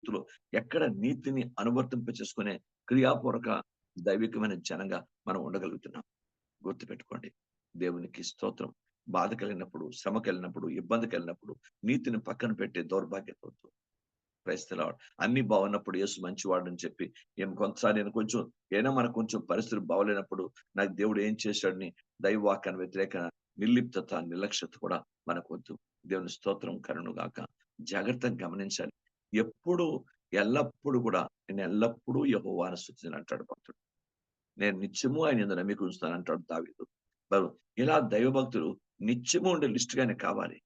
భక్తులు ఎక్కడ నీతిని అనువర్తింప చేసుకునే క్రియాపూర్వక దైవికమైన జనంగా మనం ఉండగలుగుతున్నాం. గుర్తుపెట్టుకోండి. దేవునికి స్తోత్రం. బాధ కలిగినప్పుడు, శ్రమ కలిగినప్పుడు, ఇబ్బంది కలిగినప్పుడు నీతిని పక్కన పెట్టే దౌర్భాగ్యత వద్దు. Praise the lord. అన్ని బాగున్నప్పుడు యేసు మంచివాడని చెప్పి కొంతసారి నేను కొంచెం మనకు కొంచెం పరిస్థితులు బాగోలేనప్పుడు నాకు దేవుడు ఏం చేశాడని దైవవాక్యాన్ని వ్యతిరేక నిర్లిప్తత, నిర్లక్ష్యత కూడా మనకు వద్దు. దేవుని స్తోత్రం కరును గాక. జాగ్రత్తగా గమనించాలి. ఎప్పుడు ఎల్లప్పుడు కూడా నేను ఎల్లప్పుడూ యెహోవాను స్తుతించును అంటాడు భక్తుడు. నేను నిత్యము ఆయన యందు నమ్మిక ఉంచుతాను అంటాడు దావీదు. ఇలా దైవభక్తులు నిత్యము ఉండే లిస్ట్ గానే కావాలి.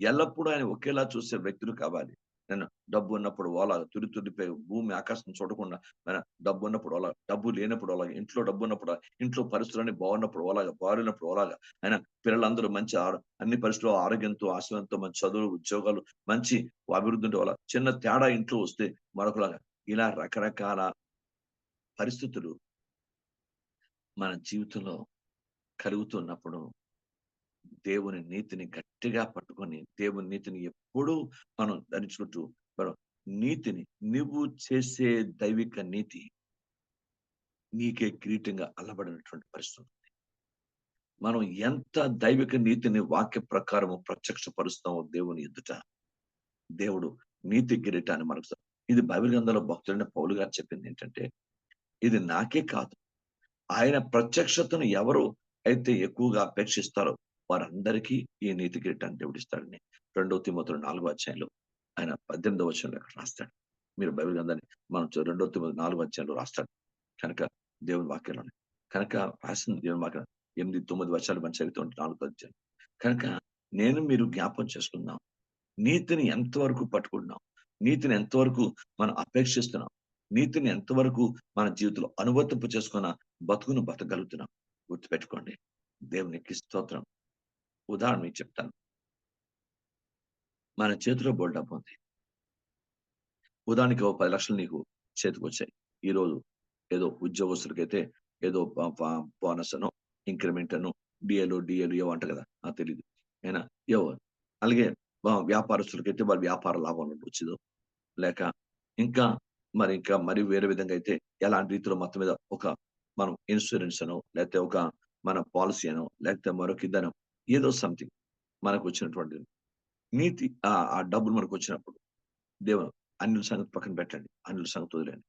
ఎల్లప్పుడూ ఆయన ఒకేలా చూసే వ్యక్తులు కావాలి. నేను డబ్బు ఉన్నప్పుడు ఓలాగా తుడిపోయి భూమి ఆకాశం చూడకుండా డబ్బు ఉన్నప్పుడు ఓలాగా, డబ్బు లేనప్పుడు ఓలాగా, ఇంట్లో డబ్బు ఉన్నప్పుడు, ఇంట్లో పరిస్థితులన్నీ బాగున్నప్పుడు ఓలాగా, బాగున్నప్పుడు ఓలాగా, ఆయన పిల్లలందరూ మంచి అన్ని పరిస్థితుల్లో ఆరోగ్యంతో, ఆశయంతో, మంచి చదువులు, ఉద్యోగాలు, మంచి అభివృద్ధి ఉంటే వాళ్ళ చిన్న తేడా ఇంట్లో వస్తే మరొకలాగా, ఇలా రకరకాల పరిస్థితులు మన జీవితంలో కలుగుతున్నప్పుడు దేవుని నీతిని గట్టిగా పట్టుకొని, దేవుని నీతిని ఎప్పుడూ మనం ధరించుకుంటూ, మనం నీతిని నువ్వు చేసే దైవిక నీతి నీకే కిరీటంగా అల్లబడినటువంటి పరిస్థితి. మనం ఎంత దైవిక నీతిని వాక్య ప్రకారము ప్రత్యక్షపరుస్తామో దేవుని ఎదుట, దేవుడు నీతి కిరీటాన్ని మనకు ఇది బైబిల్ గ్రంథంలో భక్తుడైన పౌలు గారు చెప్పింది ఏంటంటే, ఇది నాకే కాదు, ఆయన ప్రత్యక్షతను ఎవరు అయితే ఎక్కువగా అపేక్షిస్తారో వారందరికీ ఈ నీతి కిరీటాన్ని దేవుడిస్తాడని 2 తిమోతి 4వ అధ్యాయంలో ఆయన 18వ వచనంలో అక్కడ రాస్తాడు. మీరు బైబిల్ గ్రంథాన్ని మనం 2 తిమోతి 4వ అధ్యాయంలో రాస్తాడు. కనుక దేవుని వాక్యంలోనే కనుక రాసిన దేవుని వాక్యం 8, 9 వర్షాలు మనం చదివితే 4వ అధ్యాయం. కనుక నేను మీరు జ్ఞాపకం చేసుకుందాం. నీతిని ఎంతవరకు పట్టుకుంటున్నాం, నీతిని ఎంతవరకు మనం అపేక్షిస్తున్నాం, నీతిని ఎంతవరకు మన జీవితంలో అనువర్తింప చేసుకున్న బతుకును బతకగలుగుతున్నాం. గుర్తుపెట్టుకోండి. దేవునికి స్తోత్రం. ఉదాహరణ మీకు చెప్తాను. మన చేతిలో బోల్డ్ డబ్బు ఉంది. ఉదాహరణకి 10 లక్షలు నీకు చేతికి వచ్చాయి. ఈ రోజు ఏదో ఉద్యోగస్తులకైతే ఏదో బోనస్ అనో, ఇంక్రిమెంట్ అనో, డిఏలు ఏవో అంట కదా, నాకు తెలీదు. అయినా ఏవో అలాగే వ్యాపారస్తులకైతే వాళ్ళ వ్యాపార లాభం వచ్చిందో, లేక ఇంకా మరి వేరే విధంగా అయితే ఎలాంటి రీతిలో మొత్తం మీద మనం ఇన్సూరెన్స్ అనో, లేకపోతే మన పాలసీ అనో, లేకపోతే మరొక ఇదనో ఏదో సంథింగ్ మనకు వచ్చినటువంటి నీతి ఆ డబ్బులు మనకు వచ్చినప్పుడు దేవుడు అన్యుల సంగతి పక్కన పెట్టండి. అన్యుల సంగతి వదిలేండి.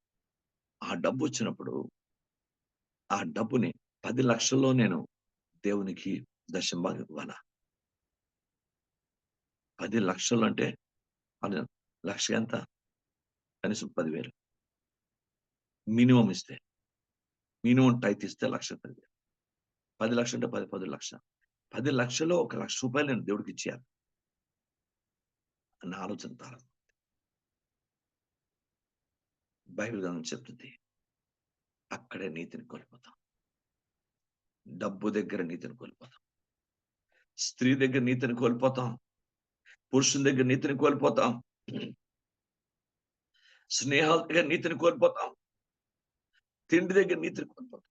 ఆ డబ్బు వచ్చినప్పుడు ఆ డబ్బుని 10 లక్షల్లో నేను దేవునికి దశంభాగం ఇవ్వాలా? 10 లక్షలు అంటే అది లక్ష ఎంత? కనీసం 10,000 మినిమం ఇస్తే. మినిమం టైత్ ఇస్తే 1,10,000. 10 లక్షలు అంటే 10 లక్షలు. 10 లక్షల్లో ₹1,00,000 నేను దేవుడికి ఇచ్చేయాలి అన్న ఆలోచన ప్రారంభం. బైబిల్ గ్రంథం చెప్తుంది. అక్కడే నీతిని కోల్పోతాం. డబ్బు దగ్గర నీతిని కోల్పోతాం. స్త్రీ దగ్గర నీతిని కోల్పోతాం. పురుషుని దగ్గర నీతిని కోల్పోతాం. స్నేహాల దగ్గర నీతిని కోల్పోతాం. తిండి దగ్గర నీతిని కోల్పోతాం.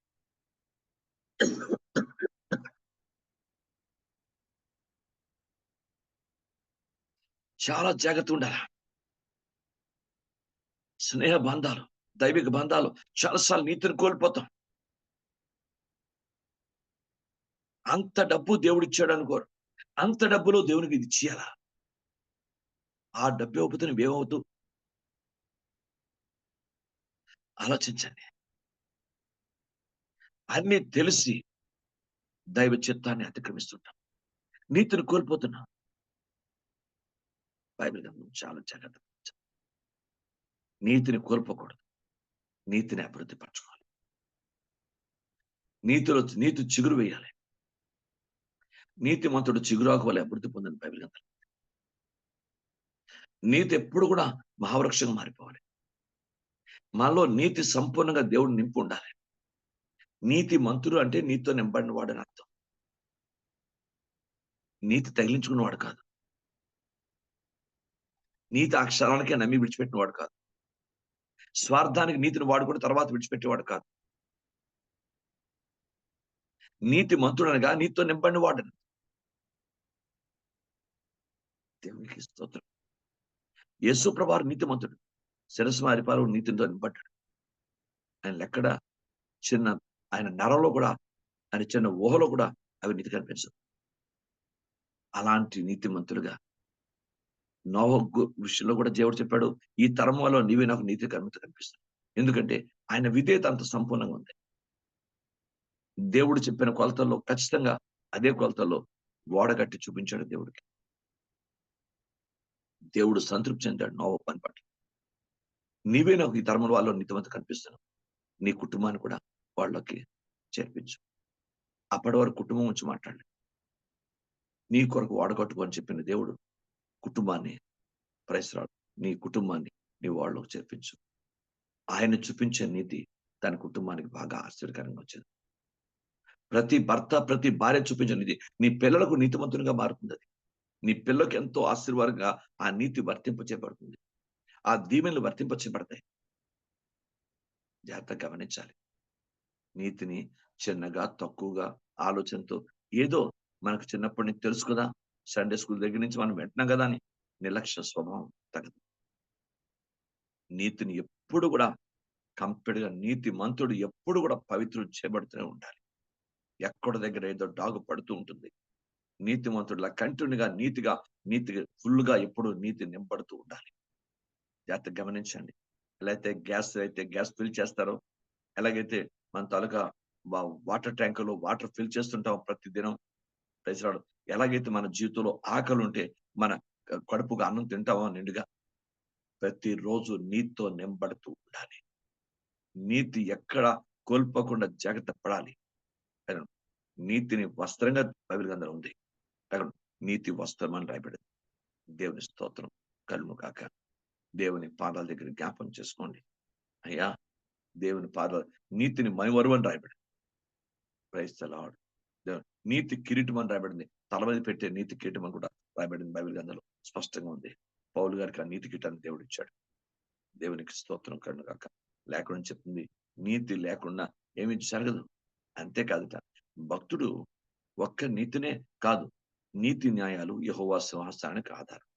చాలా జాగ్రత్త ఉండాలి. స్నేహ బంధాలు, దైవిక బంధాలు చాలాసార్లు నీతిని కోల్పోతాం. అంత డబ్బు దేవుడిచ్చాడు అనుకోరు. అంత డబ్బులో దేవునికి ఇది ఇచ్చేయాలా? ఆ డబ్బు ఇవ్వకపోతే నువ్వేమవుతావు? ఆలోచించండి. అన్ని తెలిసి దైవ చిత్తాన్ని అతిక్రమిస్తుంటాం. నీతిని కోల్పోతున్నాం. బైబిల్ గ్రంథం చాలా జాగ్రత్త. నీతిని కోల్పోకూడదు. నీతిని అభివృద్ధి పరచుకోవాలి. నీతి చిగురు వేయాలి. నీతిమంతుడు చిగురాకు వలె అభివృద్ధి పొందిన బైబిల్ గ్రంథం. నీతి ఎప్పుడు కూడా మహావృక్షంగా మారిపోవాలి. మనలో నీతి సంపూర్ణంగా దేవుడు నింపు ఉండాలి. నీతి మంతుడు అంటే నీతితో నింపడిన వాడని అర్థం. నీతి తగిలించుకున్నవాడు కాదు. నీతి ఆ క్షణానికే నమ్మి విడిచిపెట్టిన వాడు కాదు. స్వార్థానికి నీతిని వాడుకుని తర్వాత విడిచిపెట్టేవాడు కాదు. నీతి మంతుడనగా నీతితో నింపడిన వాడని. దేవునికి స్తోత్రం. యేసు ప్రభువు నీతిమంతుడు. శిరస్సు మారిపాలు నీతితో నింపడ్డాడు. ఆయన ఎక్కడ చిన్న ఆయన నరలో కూడా, ఆయన చిన్న ఊహలో కూడా అవినీతి కనిపించదు. అలాంటి నీతిమంతులుగా నోవహు విషయంలో కూడా దేవుడు చెప్పాడు, ఈ తరం వల్ల నీవే నాకు నీతి కనిపిస్తుంది. ఎందుకంటే ఆయన విధేయత అంత సంపూర్ణంగా ఉంది. దేవుడు చెప్పిన కొలతల్లో ఖచ్చితంగా అదే కొలతల్లో ఓడ కట్టి చూపించాడు దేవుడికి. దేవుడు సంతృప్తి చెందాడు నోవహు పని పట్ల. నీవే నాకు ఈ తరం వాళ్ళలో నీతిమంతులు కనిపిస్తున్నావు. నీ కుటుంబాన్ని కూడా వాళ్ళకి చేర్పించు. అప్పటి వరకు కుటుంబం గురించి మాట్లాడలేదు. నీ కొరకు వాడగొట్టుకో అని చెప్పిన దేవుడు కుటుంబాన్ని ప్రైజ్‌లార్డ్ నీ కుటుంబాన్ని నీ వాళ్ళలోకి చేర్పించు. ఆయన చూపించే నీతి తన కుటుంబానికి బాగా ఆశ్చర్యకరంగా వచ్చింది. ప్రతి భర్త, ప్రతి భార్య చూపించే నీతి నీ పిల్లలకు నీతిమంతునిగా మారుతుందది. నీ పిల్లకి ఎంతో ఆశీర్వాదంగా ఆ నీతి వర్తింపచేయబడుతుంది. ఆ దీవెనలు వర్తింపచేయబడతాయి. జాగ్రత్తగా గమనించాలి. నీతిని చిన్నగా, తక్కువగా ఆలోచనతో ఏదో మనకు చిన్నప్పటి నుంచి తెలుసు కదా! సండే స్కూల్ దగ్గర నుంచి మనం వింటున్నాం కదా! అని నిర్లక్ష్య స్వభావం తగదు. నీతిని ఎప్పుడు కూడా కంప్లీట్‌గా నీతిమంతుడు ఎప్పుడు కూడా పవిత్రుడు చేయబడుతూనే ఉండాలి. ఎక్కడి దగ్గర ఏదో డాగు పడుతూ ఉంటుంది. నీతిమంతుడిలా కంటిన్యూగా నీతిగా ఫుల్‌గా ఎప్పుడు నీతి నింపడుతూ ఉండాలి. జాగ్రత్తగా గమనించండి. ఎలా అయితే గ్యాస్ ఫిల్ చేస్తారో, ఎలాగైతే మన తాలూకా వా వాటర్ ట్యాంకర్‌లో వాటర్ ఫిల్ చేస్తుంటాం ప్రతి దినం. Praise lord. ఎలాగైతే మన జీవితంలో ఆకలుంటే మన కడుపుకి అన్నం తింటామో నిండుగా, ప్రతిరోజు నీతితో నింపడుతూ ఉండాలి. నీతి ఎక్కడ కోల్పోకుండా జాగ్రత్త పడాలి. అయినా నీతిని వస్త్రంగా బైబిల్ గ్రంథంలో ఉంది. కారణం నీతి వస్త్రం అని రాయబడింది. దేవుని స్తోత్రం కలుగును గాక. దేవుని పాదాల దగ్గర జ్ఞాపకం చేసుకోండి. అయ్యా! దేవుని పాదాలు నీతిని మైమరువు అని రాయబడింది. Praise the lord. నీతి కిరీటం అని రాయబడింది. తల మీద పెట్టే నీతి కిరీటం అని కూడా రాయబడింది బైబిల్ గ్రంథంలో స్పష్టంగా ఉంది. పౌలు గారికి ఆ నీతి కిరీటాన్ని దేవుడు ఇచ్చాడు. దేవునికి స్తోత్రం కలుగును గాక. లేకుండా చెప్తుంది నీతి లేకుండా ఏమీ జరగదు. అంతేకాదుట భక్తుడు ఒక్క నీతినే కాదు, నీతి న్యాయాలు యెహోవా సింహాసనానికి ఆధారం.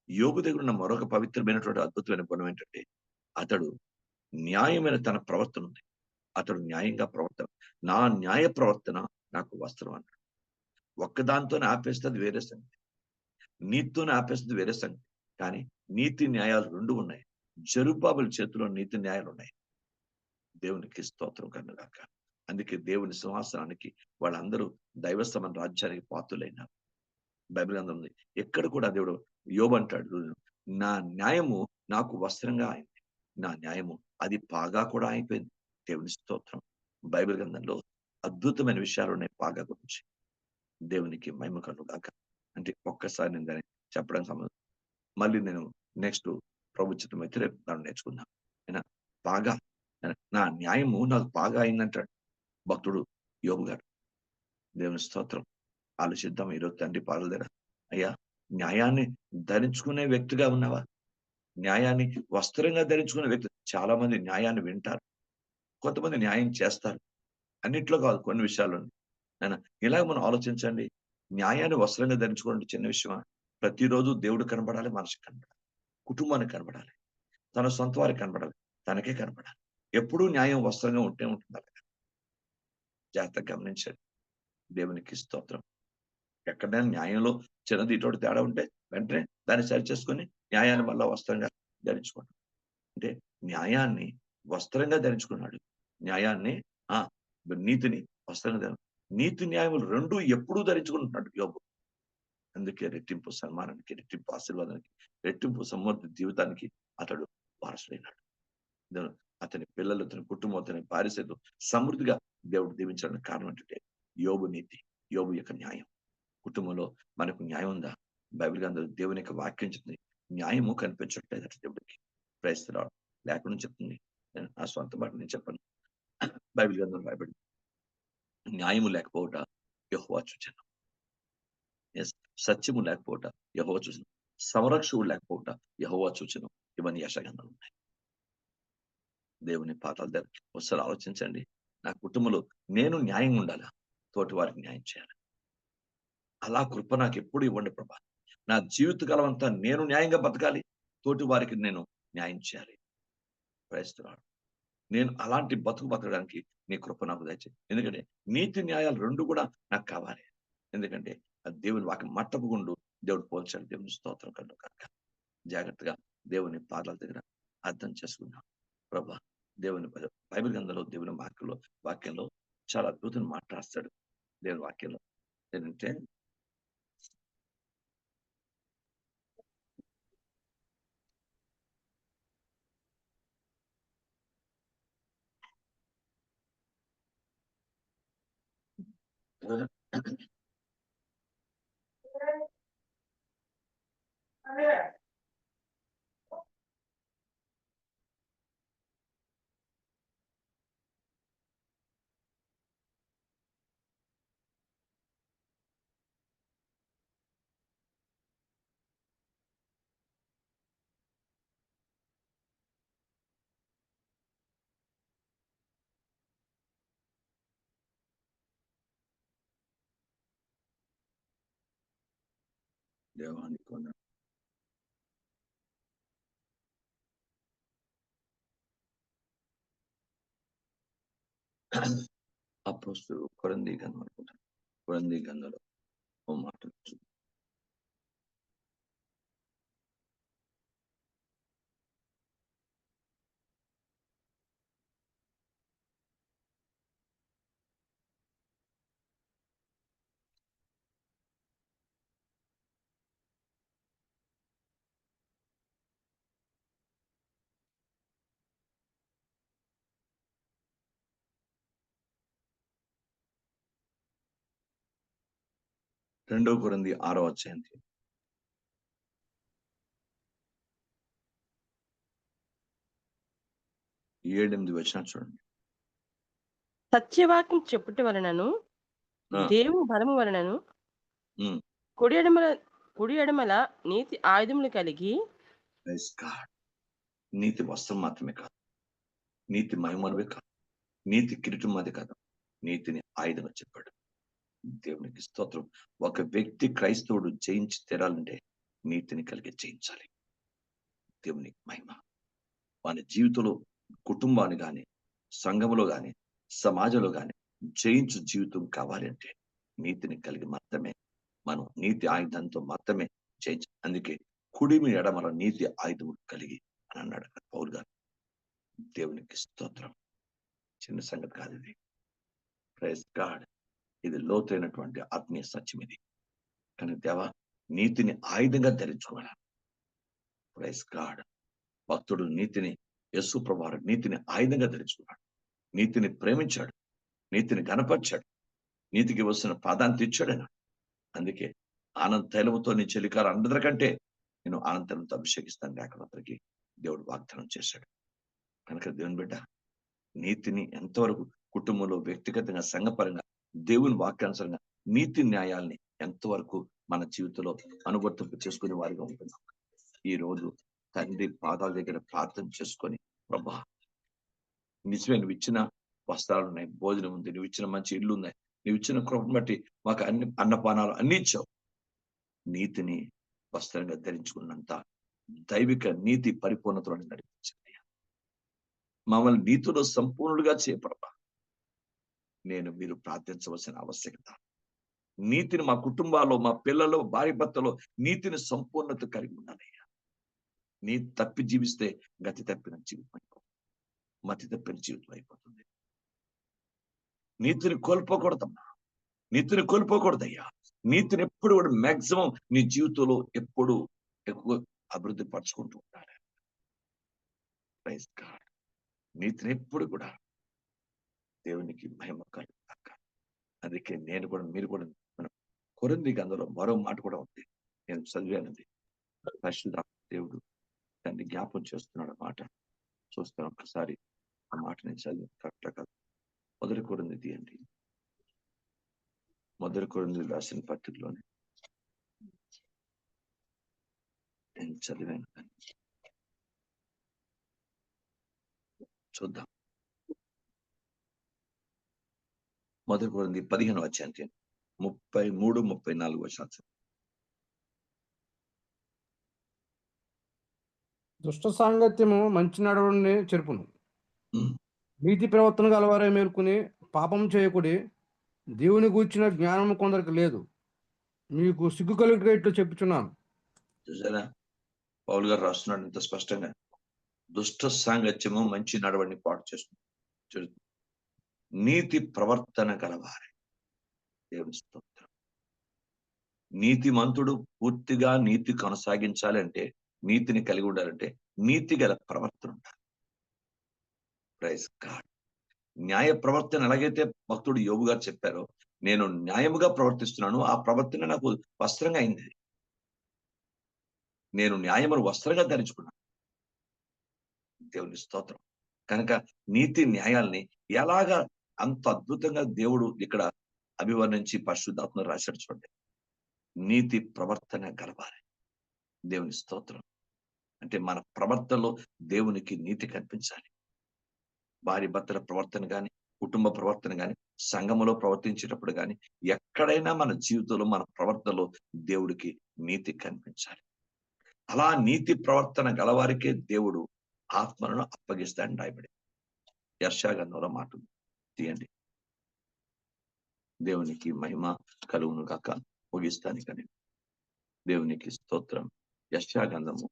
యోబు దగ్గర ఉన్న మరొక పవిత్రమైనటువంటి అద్భుతమైన గుణం ఏంటంటే, అతడు న్యాయమైన తన ప్రవర్తన ఉంది. అతడు న్యాయంగా నా న్యాయ ప్రవర్తన నాకు వస్త్రం అన్నాడు. ఒక్కదానితోనే ఆపేస్తే అది వేరే సంగతి. నీతితోనే ఆపేస్తే వేరే సంగతి. కానీ నీతి న్యాయాలు 2 ఉన్నాయి. జెరుబ్బాబెలు చేతిలో నీతి న్యాయాలు ఉన్నాయి. దేవునికి స్తోత్రం కలుగును గాక. అందుకే దేవుని సింహాసనానికి వాళ్ళందరూ దైవస్థమైన రాజ్యానికి పాత్రులైనారు. బైబిల్ గ్రంథం ఉంది. ఎక్కడ కూడా దేవుడు యోబు అంటాడు, నా న్యాయము నాకు వస్త్రంగా అయింది. నా న్యాయము అది పాగా కూడా అయిపోయింది. దేవుని స్తోత్రం. బైబిల్ గ్రంథంలో అద్భుతమైన విషయాలు ఉన్నాయి పాగా గురించి. దేవునికి మహిమ కలుగును గాక. అంటే ఒక్కసారి నేను దాన్ని చెప్పడానికి మళ్ళీ నేను నెక్స్ట్ ప్రభు చిత్తమైతే రేపు దాన్ని నేర్చుకుందాం. అయినా పాగా నా న్యాయము నాకు బాగా అయిందంటాడు భక్తుడు యోబు గారు. దేవుని స్తోత్రం. ఆలోచిద్దాం ఈరోజు తండ్రి పాదాల దగ్గర. అయ్యా! న్యాయాన్ని ధరించుకునే వ్యక్తిగా ఉన్నావా? న్యాయాన్ని వస్త్రంగా ధరించుకునే వ్యక్తి చాలా మంది న్యాయాన్ని వింటారు. కొంతమంది న్యాయం చేస్తారు. అన్నిట్లో కాదు కొన్ని విషయాల్లోని. నాయనా ఇలాగ మనం ఆలోచించండి. న్యాయాన్ని వస్త్రంగా ధరించుకోవడం చిన్న విషయమా? ప్రతిరోజు దేవుడు కనపడాలి, మనిషికి కనపడాలి. కుటుంబానికి కనపడాలి. తన సొంత వారికి కనపడాలి. తనకే కనపడాలి. ఎప్పుడూ న్యాయం వస్త్రంగా ఉంటే ఉంటుంది అలాగా. జాగ్రత్తగా గమనించండి. దేవునికి స్తోత్రం. ఎక్కడైనా న్యాయంలో చిన్నది ఇటువంటి తేడా ఉంటే వెంటనే దాన్ని సరిచేసుకొని న్యాయాన్ని మళ్ళా వస్త్రంగా ధరించుకోండి. అంటే న్యాయాన్ని వస్త్రంగా ధరించుకున్నాడు. న్యాయాన్ని ఆ! నీతిని వస్త్రంగా నీతి న్యాయములు 2 ఎప్పుడూ ధరించుకుంటున్నాడు యోబు. అందుకే రెట్టింపు సన్మానానికి, రెట్టింపు ఆశీర్వాదానికి, రెట్టింపు సమృద్ధి జీవితానికి అతడు వారసుడైనాడు. అతని పిల్లలు, అతని కుటుంబం, అతని భార్య సైతం సమృద్ధిగా దేవుడు దీవించడానికి కారణం ఏంటంటే యోబు నీతి, యోబు యొక్క న్యాయం. కుటుంబంలో మనకు న్యాయం ఉందా? బైబిల్ గ్రంథంలో దేవుని యొక్క వాక్యం చెప్తుంది. న్యాయము కనిపించట్లేదట దేవుడికి. Praise the lord. లేఖనం చెప్తుంది. నా సొంత మాట నేను చెప్పను. బైబిల్ గ్రంథంలో రాయబడింది. న్యాయము లేకపోవుట యెహోవా చూచెను. యెస్. సత్యము లేకపోవుట యెహోవా చూచెను. సంరక్షకుడు లేకపోవుట యెహోవా చూచెను. ఇవన్నీ యెషయా గ్రంథంలో ఉన్నాయి. దేవుని పాదాల దగ్గర ఒకసారి ఆలోచించండి. నా కుటుంబంలో నేను న్యాయంగా ఉండాలా? తోటి వారికి న్యాయం చేయాలి. అలా కృప నాకెప్పుడు ఇవ్వండి ప్రభా. నా జీవిత కాలం అంతా నేను న్యాయంగా బతకాలి. తోటి వారికి నేను న్యాయం చేయాలి. ప్రయత్నిస్తున్నాడు. నేను అలాంటి బతకడానికి నీ కృప నాకు దయచేయి. ఎందుకంటే నీతి న్యాయాలు 2 కూడా నాకు కావాలి. ఎందుకంటే అది దేవుని వాక్యం మట్టపు గుండు దేవుడు పోల్చాడు. దేవుని స్తోత్రం కనుక జాగ్రత్తగా దేవుని పాదాల దగ్గర అర్థం చేసుకుందాం. ప్రభా దేవుని బైబిల్ గ్రంథంలో దేవుని వాక్యంలో చాలా అద్భుతమైన మాట రాస్తాడు. దేవుని వాక్యంలో ఏంటంటే దేవానికి అపోస్తలుడు కొరింథీ గ్రంథం అనుకుంటాను. కొరింథీ గ్రంథంలో ఓ మాట 2 కొరింథీ 6వ అధ్యాయం 7-8 వచనాలు చూడండి. సత్యవాక్యం చెప్పుట వలనను దేవుని బలము వలనను కుడి ఎడమల నీతి ఆయుధములు కలిగి నీతి వస్త్రం మాత్రమే కాదు, నీతి మహిమనువే కాదు, నీతి కిరీటం అది కాదు, నీతిని ఆయుధంగా చెప్పాడు. దేవునికి స్తోత్రం. ఒక వ్యక్తి క్రైస్తవుడు జయించి తీరాలంటే నీతిని కలిగి జయించాలి. దేవునికి మహిమ. వాని జీవితంలో కుటుంబాన్ని గాని, సంఘంలో గాని, సమాజంలో గాని జయించు జీవితం కావాలి అంటే నీతిని కలిగి మాత్రమే మనం నీతి ఆయుధంతో మాత్రమే జయించాలి. అందుకే కుడిమి ఎడమల నీతి ఆయుధం కలిగి అని అన్నాడు పౌలు గారు. దేవునికి స్తోత్రం. చిన్న సంగతి కాదు ఇది. Praise God. ఇది లోతైనటువంటి ఆత్మీయ సత్యం ఇది. కానీ దేవా నీతిని ఆయుధంగా ధరించుకోవాలి. Praise god. భక్తుడు నీతిని, యేసు ప్రభువారు నీతిని ఆయుధంగా ధరించుకున్నాడు. నీతిని ప్రేమించాడు, నీతిని గణపరిచాడు, నీతికి వస్తున్న ప్రాధాన్యత ఇచ్చాడు ఆయన. అందుకే ఆనంద తైలముతో నీ చెలికారు అందరికంటే నేను ఆనందంతో అభిషేకిస్తాను లేఖనందరికీ దేవుడు వాగ్దానం చేశాడు. కనుక దేవుని బిడ్డ నీతిని ఎంతవరకు కుటుంబంలో, వ్యక్తిగతంగా, సంఘపరంగా, దేవుని వాక్యానుసారంగా నీతి న్యాయాల్ని ఎంతవరకు మన జీవితంలో అనువర్తింపు చేసుకునే వారిగా ఉంటున్నాం. ఈ రోజు తండ్రి పాదాల దగ్గర ప్రార్థన చేసుకొని, ప్రభా నిజమే నువ్వు ఇచ్చిన వస్త్రాలు ఉన్నాయి, భోజనం ఉంది, నువ్వు ఇచ్చిన మంచి ఇల్లు ఉన్నాయి, నువ్వు ఇచ్చిన కృపను బట్టి మాకు అన్నపానాలు అన్ని ఇచ్చావు. నీతిని వస్త్రంగా ధరించుకున్నంత దైవిక నీతి పరిపూర్ణతలో నడిపించండి. మమ్మల్ని నీతిలో సంపూర్ణులుగా చేపడతా మీరు ప్రార్థించవలసిన ఆవశ్యకత. నీతిని మా కుటుంబాల్లో, మా పిల్లలు, భార్య భర్తలో నీతిని సంపూర్ణత కలిగి ఉండాలయ్యా. నీ తప్పి జీవిస్తే గతి తప్పిన జీవితం అయిపోతుంది, మతి తప్పిన జీవితం అయిపోతుంది. నీతిని కోల్పోకూడదమ్మా, నీతిని కోల్పోకూడదయ్యా. నీతిని ఎప్పుడు కూడా మాక్సిమం నీ జీవితంలో ఎప్పుడు ఎక్కువ అభివృద్ధి పరచుకుంటూ ఉండాలి. Praise God. నీతిని ఎప్పుడు కూడా దేవునికి మహిమ కలుగుతాక. అందుకే నేను కూడా, మీరు కూడా కొరింథీ గ్రంథంలో మరో మాట కూడా ఉంది, నేను చదివానండి. పరిశుద్ధ దేవుడు దాన్ని జ్ఞాపం చేస్తున్నాడు మాట. చూస్తాను ఒకసారి ఆ మాట నేను చదివి కరెక్ట్ కాదు. మొదటి కొరింథీ తీయండి. మొదటి కొరింథీ రాసిన పత్రికలోనే నేను చదివాను. చూద్దాం. మొదటి కొరింథీ 15వ అధ్యాయం 33-34 వచనాలు. దుష్ట సాంగత్యము మంచి నడవడిని చెరుపును. ఉమ్, నీతి ప్రవర్తన గలవారే మేల్కొని పాపం చేయకుడి. దేవుని గూర్చిన జ్ఞానము కొందరికి లేదు. మీకు సిగ్గు కలిగేట్లు చెప్పుచున్నాను. చూసారా పౌలు గారు రాస్తున్నాడు ఇంత స్పష్టంగా. దుష్ట సాంగత్యము మంచి నడవడిని పాటు చేస్తుంది. చూడు, నీతి ప్రవర్తన గలవారే. దేవుని స్తోత్రం. నీతిమంతుడు పూర్తిగా నీతి కొనసాగించాలంటే, నీతిని కలిగి ఉండాలంటే నీతి గల ప్రవర్తన ఉండాలి. Praise God. న్యాయ ప్రవర్తన ఎలాగైతే భక్తుడు యోబు గారు చెప్పారో, నేను న్యాయముగా ప్రవర్తిస్తున్నాను, ఆ ప్రవర్తన నాకు వస్త్రంగా అయింది. నేను న్యాయమును వస్త్రంగా ధరించుకున్నాను. దేవుని స్తోత్రం. కనుక నీతి న్యాయాల్ని ఎలాగా అంత అద్భుతంగా దేవుడు ఇక్కడ అభివర్ణించి పరిశుద్ధాత్మ రాశాడు చూడండి. నీతి ప్రవర్తన గలవారే. దేవుని స్తోత్రం. అంటే మన ప్రవర్తనలో దేవునికి నీతి కనిపించాలి. భార్య భర్తల ప్రవర్తన కానీ, కుటుంబ ప్రవర్తన కానీ, సంఘములో ప్రవర్తించేటప్పుడు కానీ, ఎక్కడైనా మన జీవితంలో మన ప్రవర్తనలో దేవుడికి నీతి కనిపించాలి. అలా నీతి ప్రవర్తన గలవారికే దేవుడు ఆత్మలను అప్పగిస్తాడని రాయబడి యెషయా గ్రంథంలో మాట ఉంది. తీయండి. దేవునికి మహిమ కలుగును గాక. ముగిస్తాను కానీ దేవునికి స్తోత్రం. యెషయా గ్రంథము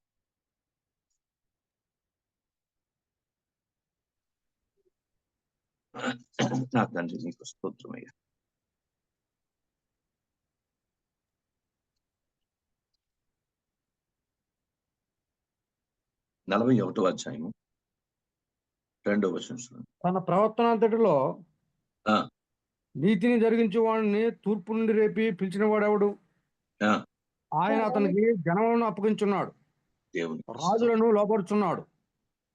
40 నా తండ్రి నీకు స్తోత్రమయ్యా. నలభై 41వ అధ్యాయము 2వ వచనం. తన ప్రవర్తన అంతటిలో ఆ, నీతిని జరిగించే వాడిని తూర్పు నుండి రేపి పిలిచిన వాడెవడు? ఆ, ఆయన అతనికి జనములను అప్పగించున్నాడు, దేవునికి రాజులను లోపరుచున్నాడు.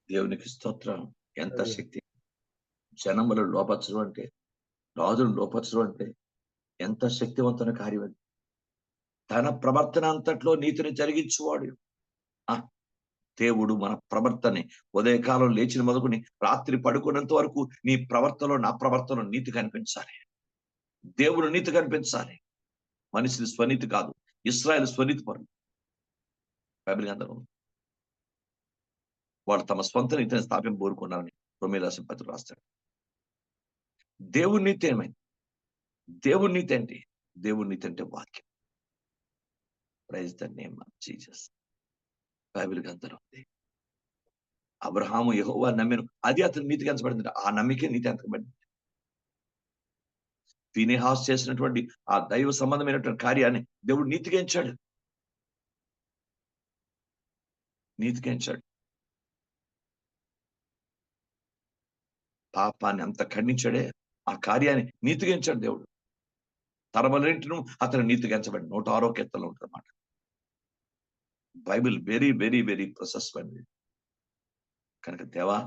దేవునికి స్తోత్రం. ఎంత శక్తి! జనములు లోపరచడం అంటే, రాజులు లోపరచడం అంటే ఎంత శక్తివంతమైన కార్యం అది. తన ప్రవర్తన అంతట్లో నీతిని జరిగించువాడు. ఆ, దేవుడు మన ప్రవర్తనని ఉదయకాలం లేచిన మొదలుకొని రాత్రి పడుకున్నంత వరకు నీ ప్రవర్తనలో నా ప్రవర్తనలో నీతి కనిపించాలి. దేవుడు నీతి కనిపించాలి. మనిషి స్వనీతి కాదు. ఇశ్రాయేలు స్వనీతి పరులు. బైబిల్ గ్రంథంలో వాళ్ళు తమ స్వంత నీతిని స్థాపింపబోరుకున్నారని రోమీయుల రాసిన పత్రికలో రాస్తాడు. దేవుని నీతి ఏమైంది? దేవుని నీతి ఏంటి? దేవుని నీతి అంటే వాక్యం. Praise the name of Jesus. Bible గ్రంథంలో ఉంది. అబ్రహాము యెహోవా నమ్మెను, అది అతను నీతికి ఎంచబడింది. ఆ నమ్మికే నీతి ఎంచబడింది. ఫీనెహాస్ చేసినటువంటి ఆ దైవ సంబంధమైనటువంటి కార్యాన్ని దేవుడు నీతిగా ఎంచాడు. నీతిగా ఎంచాడు. పాపాన్ని అంత ఖండించాడే, ఆ కార్యాన్ని నీతిగా ఎంచాడు దేవుడు. తరమలేంటిను అతను నీతిగా ఎంచబడి 106వ కీర్తనలో ఉంటుంది అన్నమాట. బైబిల్ వెరీ వెరీ వెరీ ప్రశస్తమైనది. కనుక దేవా,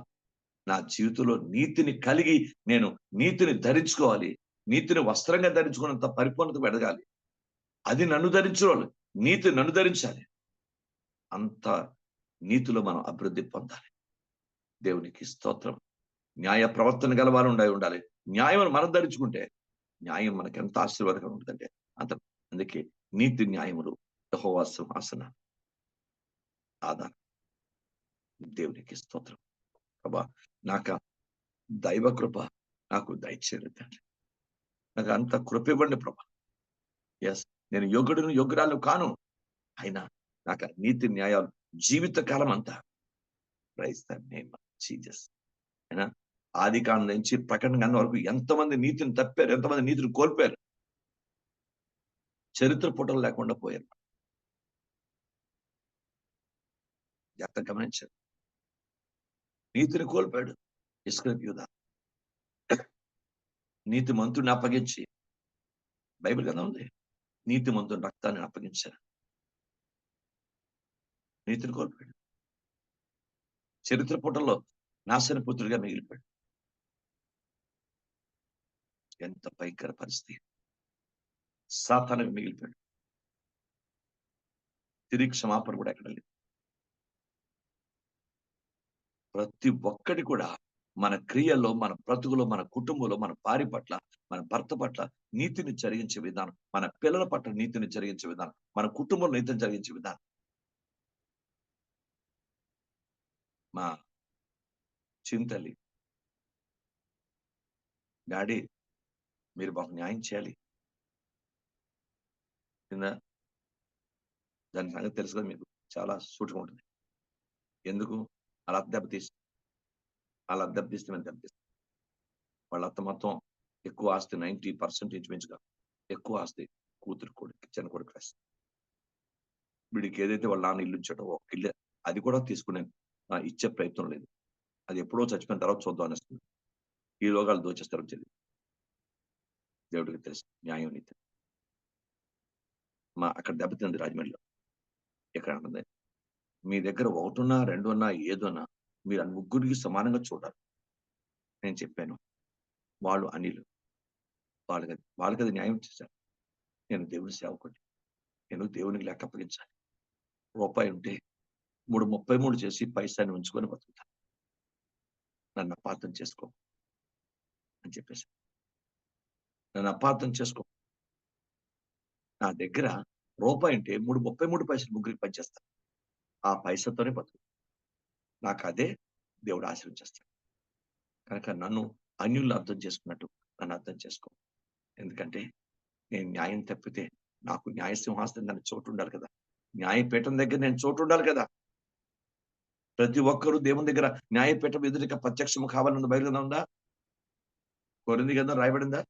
నా జీవితంలో నీతిని కలిగి నేను నీతిని ధరించుకోవాలి. నీతిని వస్త్రంగా ధరించుకున్నంత పరిపూర్ణత ఎదగాలి. అది నన్ను ధరించుకోవాలి. నీతి నన్ను ధరించాలి. అంత నీతిలో మనం అభివృద్ధి పొందాలి. దేవునికి స్తోత్రం. న్యాయ ప్రవర్తన గలవారు ఉండాలి. న్యాయం మనం ధరించుకుంటే న్యాయం మనకి ఎంత ఆశీర్వాదకరంగా ఉంటుందంటే అంత. అందుకే నీతి న్యాయములు యెహోవా సింహాసనం ఆధారం. దేవునికి స్తోత్రం. ప్రభా, నాకు దైవ కృప నాకు దయచేయండి. నాకు అంత కృప ఇవ్వండి ప్రభా. ఎస్, నేను యోగ్యురాలు కాను, అయినా నాకు నీతి న్యాయాలు జీవిత కాలం అంతా. Praise the name of Jesus. అయినా ఆది కాలం నుంచి ప్రకటన గ్రంథం వరకు ఎంతమంది నీతిని తప్పారు, ఎంతమంది నీతిని కోల్పోయారు. చరిత్ర పుటలు లేకుండా పోయారు. జాగ్రత్త గమనించారు. నీతిని కోల్పోయాడు ఇస్కరియోతు యూదా. నీతి మంతుడిని అప్పగించి, బైబిల్ గ్రంథం ఉంది, నీతి మంతుని రక్తాన్ని అప్పగించారు. నీతిని కోల్పోయాడు. చరిత్ర పుటల్లో నాశన పుత్రుడిగా మిగిలిపోయాడు. ఎంత భయంకర పరిస్థితి! సాతానుగా మిగిలిపోయాడు. తిరిగి క్షమాపణ కూడా ఎక్కడ లేదు. ప్రతి ఒక్కటి కూడా మన క్రియల్లో, మన బ్రతుకులో, మన కుటుంబంలో, మన భార్య పట్ల, మన భర్త పట్ల నీతిని జరిగించే విధానం, మన పిల్లల పట్ల నీతిని జరిగించే విధానం, మన కుటుంబంలో నీతిని జరిగించే విధానం. మా చింతల్లి, డాడీ మీరు మాకు న్యాయం చేయాలి కింద. దాని సంగతి తెలుసు కదా మీకు, చాలా సూటిగా ఉంటుంది. ఎందుకు అలా దెబ్బతీసి అలా దెబ్బతీస్తే మేము దెబ్బతీస్తాం. వాళ్ళ అత్త మొత్తం ఎక్కువ ఆస్తి 90% ఇంచుమించుగా ఎక్కువ ఆస్తి కూతురు కొడుకు చిన్న కొడుకు రాసి, వీడికి ఏదైతే వాళ్ళ నాన్న ఇల్లు ఇచ్చాడో ఒక ఇల్లు అది కూడా తీసుకునే ఇచ్చే ప్రయత్నం లేదు. అది ఎప్పుడో చచ్చిపోయిన తర్వాత చూద్దాం అనేస్తుంది. ఈ రోగాలు దోచేస్తారని తెలియదు. దేవుడికి తెలుసు న్యాయం నీతి. అక్కడ దెబ్బతింది రాజమండ్రిలో. ఇక్కడ అన్నది మీ దగ్గర 1 ఉన్నా 2 ఉన్నా ఏదున్నా మీరు ఆ ముగ్గురికి సమానంగా చూడాలి. నేను చెప్పాను వాళ్ళు అనిలు, వాళ్ళకి అది న్యాయం చేశారు. నేను దేవుని సేవకుడిని, నేను దేవునికి లెక్క అప్పగించాలి. రూపాయి ఉంటే 3.33 చేసి పైసాన్ని ఉంచుకొని బతుకుతాను. నన్ను అపార్థం చేసుకో అని చెప్పేసి, నన్ను అపార్థం చేసుకో. నా దగ్గర రూపాయి ఉంటే 3.33 ముగ్గురికి పనిచేస్తాను. ఆ పైసతోనే బతుకు. నాకు అదే దేవుడు ఆశీర్వదించేస్తాడు. కనుక నన్ను అన్యులను అర్థం చేసుకున్నట్టు నన్ను అర్థం చేసుకో. ఎందుకంటే నేను న్యాయం తప్పితే నాకు న్యాయ సింహాసనం దాని చోటు ఉండాలి కదా. న్యాయపీఠం దగ్గర నేను చోటు ఉండాలి కదా. ప్రతి ఒక్కరూ దేవుని దగ్గర న్యాయపీఠం ఎదురుగా ప్రత్యక్షము కావాలన్న బయలుగా ఉందా? కొరింది కదా రాయబడిందా?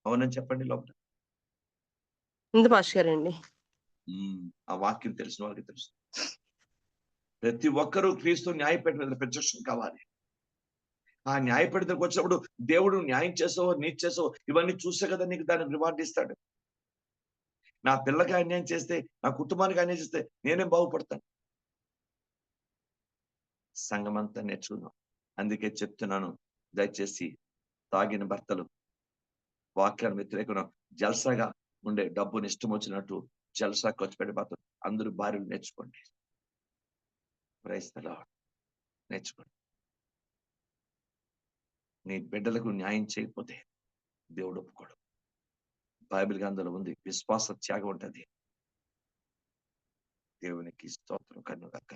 అవునని చెప్పండి లోపల. ఉంది పాస్టర్ గారండి. ఆ వాక్యం తెలిసిన వాళ్ళకి తెలుసు. ప్రతి ఒక్కరూ క్రీస్తు న్యాయపీఠం మీద ప్రత్యక్షం కావాలి. ఆ న్యాయపీఠం దగ్గరకు వచ్చినప్పుడు దేవుడు న్యాయం చేసావో నీతి చేసావో ఇవన్నీ చూసే కదా నీకు దానికి రివార్డ్ ఇస్తాడు. నా పిల్లకి అన్యాయం చేస్తే, నా కుటుంబానికి అన్యాయం చేస్తే నేనేం బాగుపడతాను? సంఘమంతా నేర్చుకుందాం. అందుకే చెప్తున్నాను, దయచేసి తాగిన భర్తలు, వాక్యాన్ని వ్యతిరేకంగా జల్సాగా ఉండే డబ్బుని ఇష్టం వచ్చినట్టు జల్సా ఖర్చు పెట్టే భర్తలు అందరూ భార్యలు నేర్చుకోండి. Praise the lord. నేర్చుకోండి. నీ బిడ్డలకు న్యాయం చేయకపోతే దేవుడు ఒప్పుకోడు. బైబిల్ గ్రంథంలో ఉంది, విశ్వాస త్యాగం ఉంటుంది. దేవునికి స్తోత్రం కన్నుగాక.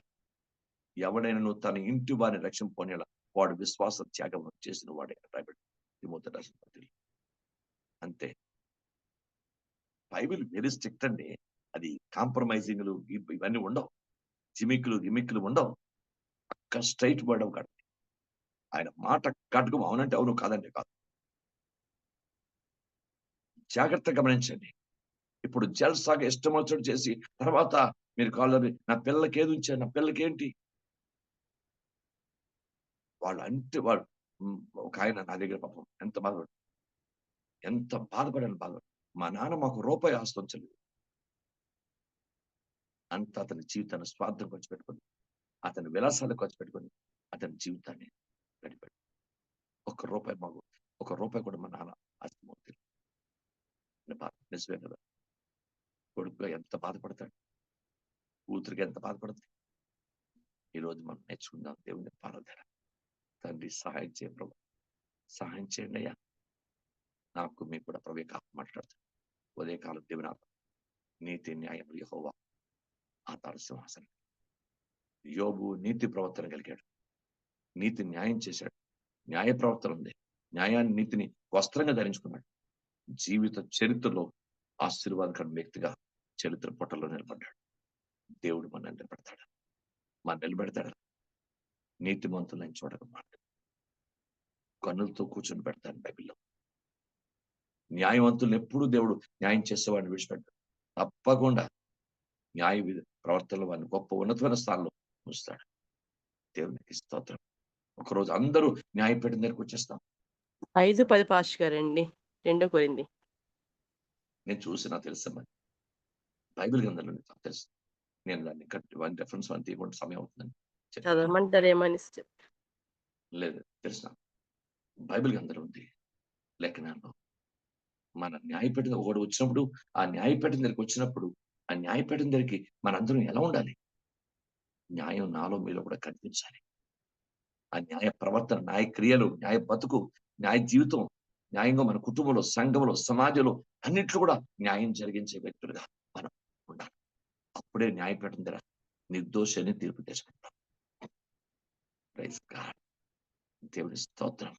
ఎవడైనా తన ఇంటి వారిని రక్షింపనేలా వాడు విశ్వాస త్యాగం చేసిన వాడే రాయబడి తిమోతి రాసిన పత్రిక. అంతే. బైబిల్ వెరీ స్ట్రిక్ట్ అండి. అది కాంప్రమైజింగ్లు ఇవన్నీ ఉండవు. గిమిక్కులు ఉండవు. అక్క స్ట్రైట్ వర్డ్ కాదు. ఆయన మాట కట్టుకు అవునంటే అవును, కాదంటే కాదు. జాగ్రత్త గమనించండి. ఇప్పుడు జల్సాగా ఇష్టం వచ్చినట్టు చేసి తర్వాత మీరు కాళ్ళని నా పిల్లలకి ఏది ఉంచారు, నా పిల్లలకి ఏంటి వాళ్ళు అంటే వాడు ఒక ఆయన నా దగ్గర పాపం ఎంత బాధపడాను. మా నాన్న మాకు రూపాయి ఆస్తి ఉంచలేదు. అంత అతని జీవితాన్ని స్వార్థం ఖర్చు పెట్టుకొని, అతని విలాసాలు ఖర్చు పెట్టుకొని అతని జీవితాన్ని గడిపాడు. ఒక రూపాయి కూడా మా నాన్న ఆస్తి నిజమే కదా. కొడుకుగా ఎంత బాధపడతాడు, కూతురికి ఎంత బాధపడుతుంది. ఈరోజు మనం నేర్చుకుందాం దేవుని పాలన. తండ్రి సహాయం చేయ ప్రభు, సహాయం చేయండి అయ్యా. నాకు మీకు కూడా ప్రభు మాట్లాడుతాను. ఉదయకాలం దేవుని నీతి న్యాయం యెహోవా ఆధార సింహాసనం. యోబు నీతి ప్రవర్తన కలిగాడు, నీతి న్యాయం చేశాడు, న్యాయ ప్రవర్తన ఉంది. న్యాయాన్ని నీతిని వస్త్రంగా ధరించుకున్నాడు. జీవిత చరిత్రలో ఆశీర్వాదకర వ్యక్తిగా చరిత్ర పొట్టలో నిలబడ్డాడు. దేవుడు మన నిలబెడతాడు. నీతిమంతులను చూడకమాట కన్నులతో కూర్చొని పెడతాను బైబిల్లో. న్యాయవంతులను ఎప్పుడు దేవుడు న్యాయం చేసేవాడిని విడిచిపెట్టాడు. తప్పకుండా న్యాయ ప్రవర్తనలో వాడిని గొప్ప ఉన్నతమైన స్థానంలో ఉంచుతాడు. దేవునికి స్తోత్రం. ఒకరోజు అందరూ న్యాయపీఠం దగ్గరకు వచ్చేస్తాం. 5:10 పాస్టర్ గారండి. 2 కొరింథీ. నేను చూసి నాకు తెలుసమ్మా, బైబిల్ గ్రంథంలో నాకు తెలుసు. నేను దాన్ని రెఫరెన్స్ వన్ తీయకుండా సమయం అవుతుందని చదవమంటారేమని లేదు, తెలుసు. బైబిల్ గ్రంథంలో ఉంది, లేఖనాల్లో. మన న్యాయపీఠం ఒకటి వచ్చినప్పుడు, ఆ న్యాయపీఠం దగ్గరికి వచ్చినప్పుడు, ఆ న్యాయపీఠం దగ్గరికి మనందరం ఎలా ఉండాలి? న్యాయం నాలో మీలో కూడా కనిపించాలి. ఆ న్యాయ ప్రవర్తన, న్యాయ క్రియలు, న్యాయ బతుకు, న్యాయ జీవితం, న్యాయంగా మన కుటుంబంలో, సంఘంలో, సమాజంలో అన్నిట్లో కూడా న్యాయం జరిగించే వ్యక్తులుగా మనం ఉండాలి. అప్పుడే న్యాయపీఠం దగ్గర నిర్దోషాన్ని తీర్పు తెచ్చుకుంటాం. Praise God. దేవుని స్తోత్రం.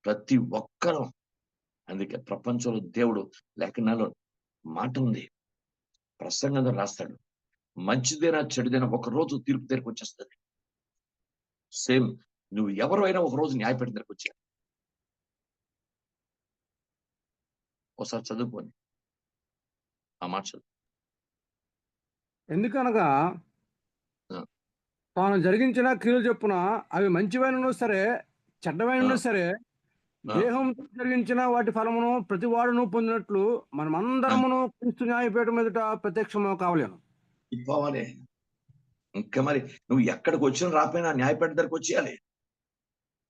ప్రతి ఒక్కరూ, అందుకే ప్రపంచంలో దేవుడు లేఖనాల్లో మాట ఉంది, ప్రసంగంలో రాస్తాడు, మంచిదైనా చెడుదైనా ఒక రోజు తీర్పు దగ్గరికి వచ్చేస్తుంది. సేమ్ నువ్వు ఎవరు అయినా ఒక రోజు న్యాయపీఠం దగ్గరికి వచ్చా. ఒకసారి చదువుకోండి ఆ మాట చదువు. ఎందుకనగా ఆ. తాను జరిగించిన క్రియలు చొప్పున అవి మంచివైనను సరే చెడ్డవైనను ఆ. సరే ఆ. దేహంతో జరిగించిన వాటి ఫలమును ప్రతి వాడును పొందినట్లు మనమందరమును క్రీస్తు న్యాయపీఠం ఎదుట ప్రత్యక్షము కావలేను. పోవాలి. ఇంకా మరి నువ్వు ఎక్కడికి వచ్చిన రాపోయినా న్యాయపీఠం దగ్గరికి వచ్చేయాలి.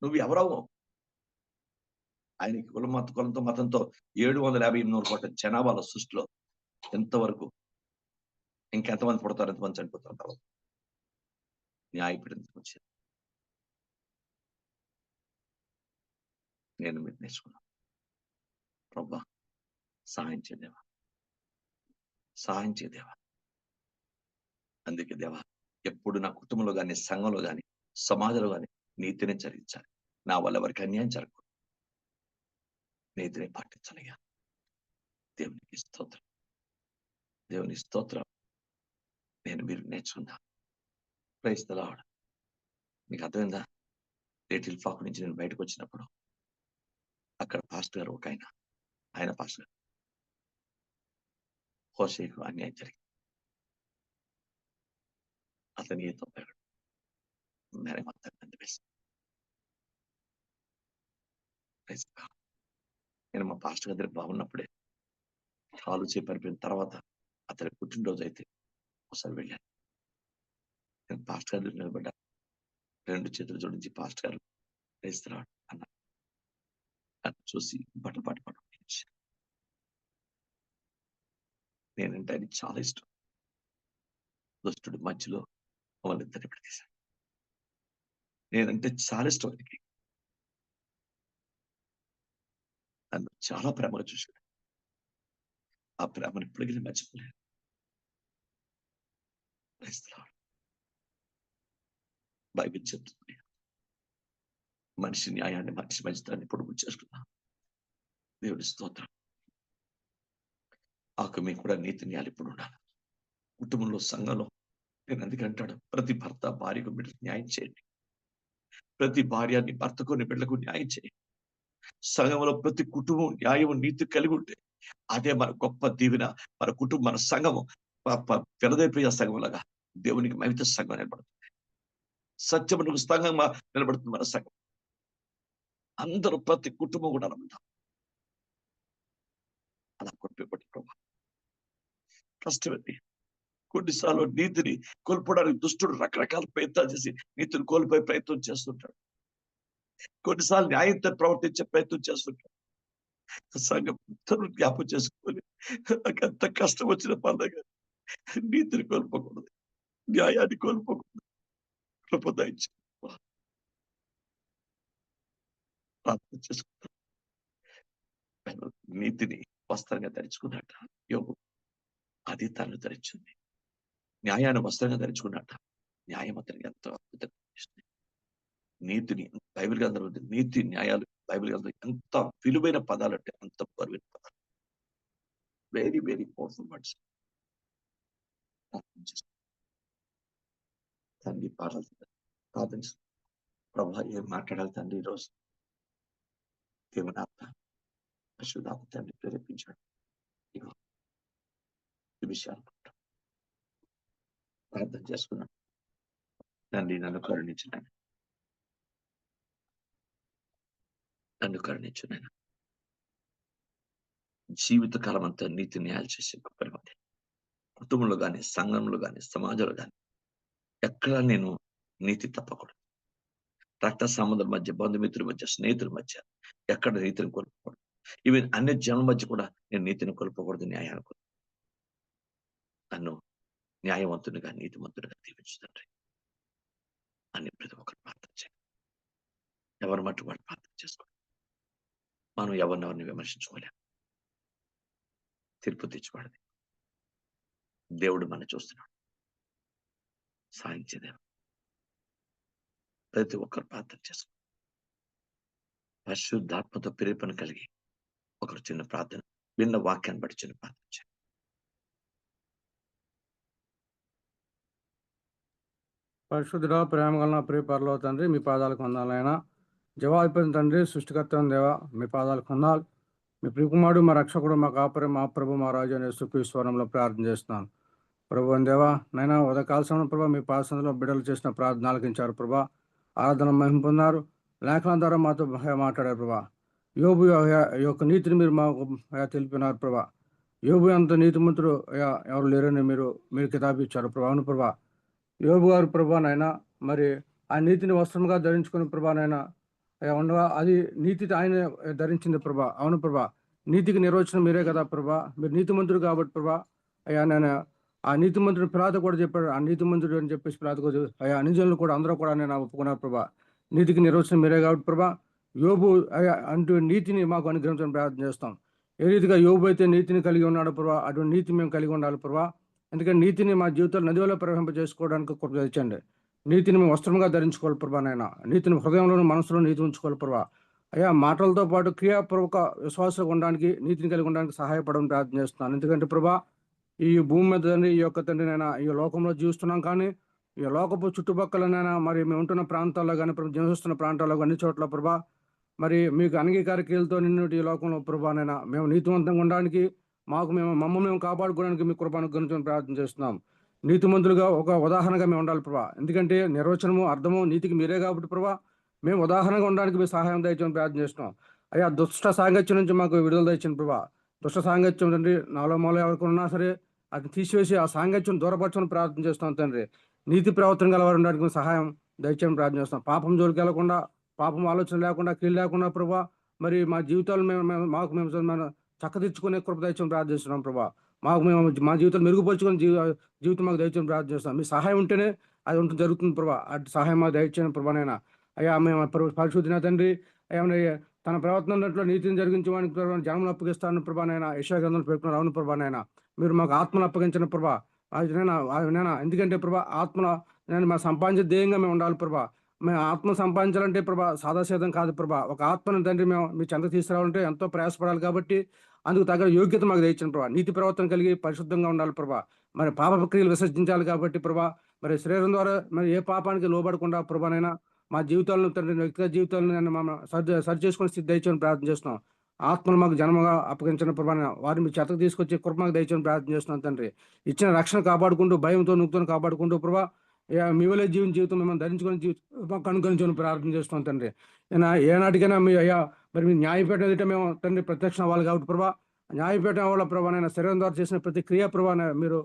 నువ్వు ఎవరవు? ఆయనకి కులంతో మతంతో 758 కోట్ల జనాభాల సృష్టిలో ఎంతవరకు ఇంకెంతమంది పుడతారు, ఎంతమంది చనిపోతారు తర్వాత న్యాయపీఠం వచ్చారు. నేను మీరు నేర్చుకున్నాను. ప్రభా సహాయం చేయదేవా, సహాయం చేయదేవా. అందుకే దేవా, ఎప్పుడు నా కుటుంబంలో కానీ, సంఘంలో కానీ, సమాజంలో కానీ నీతిని జరిగించాలి. నా వల్ల ఎవరికి అన్యాయం జరగకూడదు. నీతిని పాటించాలయ్యా. దేవునికి స్తోత్రం, దేవుని స్తోత్రం. నేను మీరు నేర్చుకున్నా. Praise the lord. మీకు అర్థమైందా? లిటిల్ ఫాక్ నుంచి నేను బయటకు వచ్చినప్పుడు అక్కడ పాస్టర్ గారు ఒక ఆయన పాస్టర్ గారు హోషేకు అన్యాయం జరిగింది. అతని ఏతో పెరగడు మేరే మొత్తం వేసి నేను మా పాస్టర్ గారి బాగున్నప్పుడే కాలు చేపడిపోయిన తర్వాత అతని పుట్టినరోజు అయితే ఒకసారి వెళ్ళాను. నేను పాస్టర్ గారి దగ్గర నిలబడ్డా. 2 చేతులు జోడించి పాస్టర్ గారు వేస్తున్నాడు అన్న నన్ను చూసి బట్టపాటు పడు. నేనంటే ఆయన చాలా ఇష్టం. దుష్టుడు మధ్యలో మమ్మల్ని ఇద్దరిని విడదీశాడు. నేనంటే చాలా ఇష్టం ఆయనకి. నన్ను చాలా ప్రేమగా చూశాడు. ఆ ప్రేమను ఇప్పటికీ మర్చిపోలేదు. బైబిల్ చెప్తుంది, మనిషి న్యాయాన్ని, మనిషి మంచితాన్ని పొడుగు చేసుకున్నా. దేవుడి స్తోత్రం. ఆకు మీకు కూడా నీతి న్యాయాలు ఇప్పుడు ఉండాలి. కుటుంబంలో, సంఘంలో. నేను అందుకే అంటాడు, ప్రతి భర్త భార్యకు బిడ్డకు న్యాయం చేయండి. ప్రతి భార్యని భర్తకు బిడ్డలకు న్యాయం చేయండి. సంఘంలో ప్రతి కుటుంబం న్యాయం నీతి కలిగి ఉంటే అదే మన గొప్ప దీవెన. మన కుటుంబం, మన సంఘము పిల్లదైపోయే సంఘం లాగా దేవునికి మహిమ సంఘం నిలబడుతుంది. సత్యమునకు సంఘంగా నిలబడుతుంది మన సంఘం. అందరూ ప్రతి కుటుంబం కూడా అనుకుంటాం. అలా కొట్టిపెట్టి ప్రభా కష్టమండి. కొన్నిసార్లు నీతిని కోల్పోవడానికి దుష్టుడు రకరకాల ప్రయత్నాలు చేసి నీతిని కోల్పోయే ప్రయత్నం చేస్తుంటాడు. కొన్నిసార్లు న్యాయంతో ప్రవర్తించే ప్రయత్నం చేస్తుంటాడు. సంఘం జ్ఞాపం చేసుకోవాలి. నాకు ఎంత కష్టం వచ్చిన పర్లేదు, నీతిని కోల్పోకూడదు, న్యాయాన్ని కోల్పోకూడదు. కృప దయచేయండి. ప్రార్థన చేసుకుంటాను. నీతిని వస్త్రంగా ధరించుకున్నట్ట యోగు, అది తను ధరించింది. న్యాయాన్ని వస్త్రంగా ధరించుకున్నట్ట న్యాయం అతనికి ఎంతో అద్భుతంగా చేస్తుంది. నీతిని బైబిల్ గ్రంథంలో ఉంది. నీతి న్యాయాలు బైబిల్ గ్రంథంలో ఎంత విలువైన పదాలు అంటే అంత బరువైన పదాలు. Very very powerful words. తండ్రి ప్రార్థన ప్రభా ఏం మాట్లాడాలి తండ్రి ఈరోజు? దేవుని ఆత్మ పరిశుద్ధాత్మ తండ్రి ప్రేరేపించాడు. ఇగో ఈ విషయాలు ప్రార్థన చేసుకున్నాను. తండ్రి నన్ను కరుణించు నాయన, నన్ను కరుణించు నాయన. జీవితకాలం అంతా నీతి న్యాయాలు చేసే గొప్ప మంది కుటుంబంలో కానీ, సంఘంలో కానీ, సమాజంలో కానీ ఎక్కడ నేను నీతి తప్పకూడదు. రక్త సంబంధుల మధ్య, బంధుమిత్రుల మధ్య, స్నేహితుల మధ్య ఎక్కడ నీతిని కోల్పోకూడదు. ఈవెన్ అన్ని జనం మధ్య కూడా నేను నీతిని కోల్పోకూడదు, న్యాయాన్ని. నన్ను న్యాయవంతునిగా, నీతివంతునిగా దీవించు తండ్రి అని ప్రతి ఒక్కరు ప్రార్థన చేయండి. ఎవరి మట్టు వాడు ప్రార్థన చేసుకోండి. మనం ఎవరినెవరిని విమర్శించుకోలేం. తీర్పు తెచ్చుకోవడది. దేవుడు మనం చూస్తున్నాడు. సాధించేదేమో ప్రతి ఒక్కరు ప్రార్థన చేసుకో. పరిశుద్ధాత్మతో ప్రేరేపణ కలిగి ఒకరు చిన్న ప్రార్థన, విన్న వాక్యాన్ని బట్టి చిన్న ప్రార్థన చేయండి. పరిశుద్ధుడ, ప్రేమ గల నా ప్రియ పరలోక తండ్రి, మీ పాదాలకు వందనాలైనా. జవాబు తండ్రి, సృష్టికర్త దేవా, మీ పాదాలకు వందనాలు. మీ ప్రియకుమారుడు, మా రక్షకుడు, మా కాపరి, మా ప్రభు, మా రాజు అనే యేసుక్రీస్తునామములో ప్రార్థన చేస్తున్నాను. ప్రభు దేవా, నైనా ఉదయకాల సమయంలో ప్రభా మీ పాదసన్నిధిలో బిడ్డలు చేసిన ప్రార్థన ఆలకించారు ప్రభా. ఆరాధన మహిమ పొందారు. లేఖనం ద్వారా మాతో మాట్లాడారు ప్రభా. యోబు యొక్క నీతిని మీరు మాకు తెలిపినారు ప్రభా. యోబు అంత నీతిమంతుడు ఎవరు లేరని మీరు కితాబు ఇచ్చారు ప్రభా. అవును ప్రభా, యోబు గారు ప్రభా నైనా మరి ఆ నీతిని వస్త్రంగా ధరించుకుని ప్రభా నైనా ఉండగా అది నీతి ఆయన ధరించింది ప్రభా. అవును ప్రభా, నీతికి నిర్వచనం మీరే కదా ప్రభా. మీరు నీతిమంతుడు కాబట్టి ప్రభా. అయ్యా నేను ఆ నీతిమంతుడు పిలాతు కూడా చెప్పాడు, ఆ నీతిమంతుడు అని చెప్పేసి పిలాతు కూడా అయ్యా అనుజనులు కూడా అందరూ కూడా నేను ఒప్పుకున్నారు ప్రభా. నీతికి నిర్వచనం మీరే కాబట్టి ప్రభా. యోబు అయ్యా అంటూ నీతిని మాకు అనుగ్రహించడం ప్రార్థన చేస్తాం. ఏ రీతిగా యోబు అయితే నీతిని కలిగి ఉన్నాడు ప్రభా, అటువంటి నీతి మేము కలిగి ఉండాలి ప్రభా. ఎందుకంటే నీతిని మా జీవితంలో నదిలో ప్రవహింపజేసుకోవడానికి కృప తెచ్చండి. నీతిని మేము వస్త్రంగా ధరించుకోవాలి ప్రభా. నాయన నీతిని హృదయంలోను మనసులో నీతి ఉంచుకోవాలి ప్రభా. అయ్యా మాటలతో పాటు క్రియాపూర్వక విశ్వాసం ఉండడానికి, నీతిని కలిగి ఉండడానికి సహాయపడడం ప్రార్థన చేస్తున్నాను. ఎందుకంటే ప్రభా, ఈ భూమి మీద తండ్రి, ఈ యొక్క తండ్రి నైనా ఈ లోకంలో జీవిస్తున్నాం, కానీ ఈ లోకపు చుట్టుపక్కలనైనా మరి మేము ఉంటున్న ప్రాంతాల్లో కానీ జీవిస్తున్న ప్రాంతాల్లో అన్ని చోట్ల ప్రభా మరి మీకు అంగీకార క్రియలతో నిన్ను ఈ లోకంలో ప్రభానైనా మేము నీతివంతంగా ఉండడానికి, మమ్మల్ని మేము కాపాడుకోవడానికి మీ కృప అనుగ్రహించమని ప్రార్థన చేస్తున్నాం. నీతిమంతులుగా ఒక ఉదాహరణగా మేము ఉండాలి ప్రభా. ఎందుకంటే నిర్వచనము, అర్థము నీతికి మీరే కాబట్టి ప్రభా, మేము ఉదాహరణగా ఉండడానికి మీ సహాయం దయచేయమని ప్రార్థన చేస్తున్నాం. అయ్యా దుష్ట సాంగత్యం నుంచి మాకు విడుదల దయచేయండి ప్రభా. దుష్ట సాంగత్యం తండ్రి నాలో మూల ఎవరికి ఉన్నా సరే అది తీసివేసి ఆ సాంగత్యం దూరపరచమని ప్రార్థన చేస్తాం తండ్రి. నీతి ప్రవర్తన గల వారు ఉండడానికి మీ సహాయం దయచేయమని ప్రార్థన చేస్తాం. పాపం జోలికి వెళ్లకుండా, పాపం ఆలోచన లేకుండా, కీళ్ళు లేకుండా ప్రభా మరి మా జీవితాలు మేము చక్కదిచ్చుకునే కృప దయచేయమని ప్రార్థిస్తున్నాం ప్రభా. మా జీవితాలు మెరుగుపరుచుకుని జీవితం మాకు దయచేయమని ప్రార్థన చేస్తాం. మీ సహాయం ఉంటేనే అది ఉంటుంది, జరుగుతుంది ప్రభా. అటు సహాయం మాకు దయచేయని ప్రభానైనా. అయ్యా మేము పరిశుద్ధిన తండ్రి ఏమన్నా తన ప్రవర్తనలో నీతిని జరిగించడానికి జన్మను అప్పగిస్తాను ప్రభానైనా. యెషయా గ్రంథంలో పేర్కొన్నారు. అవును ప్రభానైనా, మీరు మాకు ఆత్మను అప్పగించిన ప్రభా. నేనా ఎందుకంటే ప్రభా ఆత్మలో నేను మా సంపాదించే ధ్యేయంగా మేము ఉండాలి ప్రభా. మేము ఆత్మ సంపాదించాలంటే ప్రభా సాదాసీదం కాదు ప్రభా. ఒక ఆత్మను తండ్రి మేము మీ చెంత తీసుకురావాలంటే ఎంతో ప్రయాసపడాలి. కాబట్టి అందుకు తగ్గ యోగ్యత మాకు తెచ్చిన ప్రభా. నీతి ప్రవర్తన కలిగి పరిశుద్ధంగా ఉండాలి ప్రభా. మరి పాప ప్రక్రియలు విసర్జించాలి కాబట్టి ప్రభా. మరి శరీరం ద్వారా మరి ఏ పాపానికి లోబడకుండా ప్రభానైనా మా జీవితాలను తండ్రి, వ్యక్తిగత జీవితాలను నేను సరి చేసుకుని స్థితి దయచేయని ప్రార్థన చేస్తున్నాం. ఆత్మను మాకు జన్మగా అప్పగించిన ప్రభాన వారిని మీ చెత్తకు తీసుకొచ్చి కృప మాకు దయచేయని ప్రార్థన చేస్తున్నాం తండ్రి. ఇచ్చిన రక్షణ కాపాడుకుంటూ, భయంతో నువ్వుతో కాపాడుకుంటూ ప్రభా మీ వలే జీవితం మిమ్మల్ని ధరించుకొని అనుకరించుకొని ప్రార్థన చేస్తున్నాం తండ్రి. ఏనాటికైనా మీ అయ్యా మరి మీ న్యాయపేట ఎదుట మేము తండ్రి ప్రత్యక్షం అవ్వాలి కాబట్టి ప్రభా, న్యాయపేట వాళ్ళ ప్రభానైనా శరీరం ద్వారా చేసిన ప్రతి క్రియ ప్రభాన మీరు